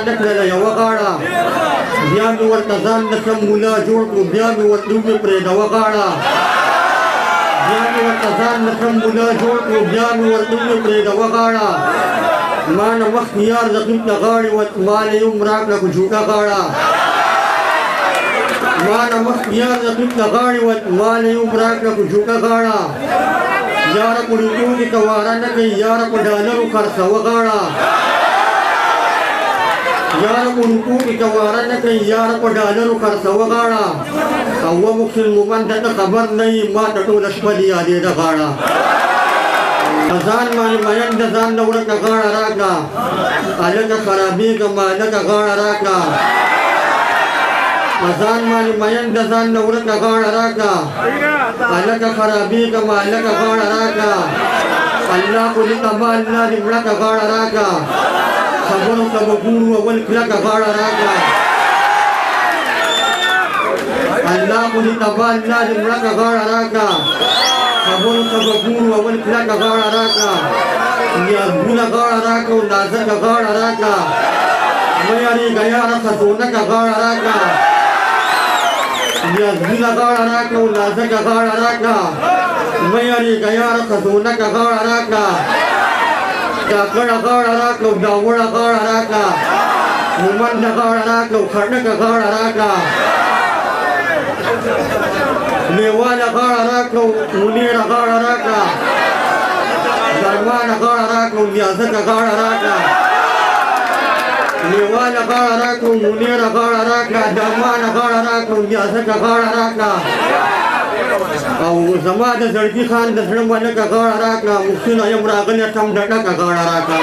نکړله یوه غاړه بیا مې ورته ځان نه کړم ملا جوړ کړو بیا مې ورته ومې پرېږدوه غاړه بیا مې ورته ځان نه کړم ملا جوړ کړو بیا مې ورته ومې پرېږدوه غاړه ما نه مخکې یار رقیب ته غاړې وت ما نه یې هم راکړه په جوټه غاړه ما نه مخکې یار رقیب ته غاړې وت ما نه یې هم راکړه په جوټه غاړه یاره په روپیو کې تواره نه کوي یاره په ډالرو خرڅوه غاړه یاره په روپیو کې تواره نه کوي یاره په ډالرو خرڅوه غاړه او ومقسل مومند ته خبر نه وي ما ته ټوله شپه دې یادېده غاړه ځان باندې مین د ځان نه ورکه غاړه راکړه هلکه خرابېږم هلکه غاړه راکړه ځان باندې مین د ځان نه ورکه غاړه راکړه هلکه خرابېږم هلکه غاړه راکړه الله خو دې تبا الله دې مړکه غاړه راکړه خبرو ته به ګورو اول کلکه غاړه راکړه الله خو دې تبا الله دې مړکه غاړه راکړه خبرو ته به ګورو اول کلکه غاړه راکړه نیازونه غاړه راکړه او نازکه غاړه راکړه مه یارېږه یاره خزونکه غاړه راکړه نیازونه غاړه راکړه او نازکه غاړه راکړه مه یارېږه یاره خزونکه غاړه راکړه ډاکړه غاړه راکړه او ډاوړه غاړه راکړه مومنده غاړه راکړه او خړنکه غاړه راکړه لیواله غاړه راکړه او منیره غاړه راکړه درمانه غاړه راکړه او نیازکه غاړه راکړه لیواله غاړه راکړه او منیره غاړه راکړه درمانه غاړه راکړه او نیازکه غاړه راکړه او زما د زړګي خان د زړه ملکه غاړه راکړه مفتونه یم راغلی ټم ډډکه غاړه راکړه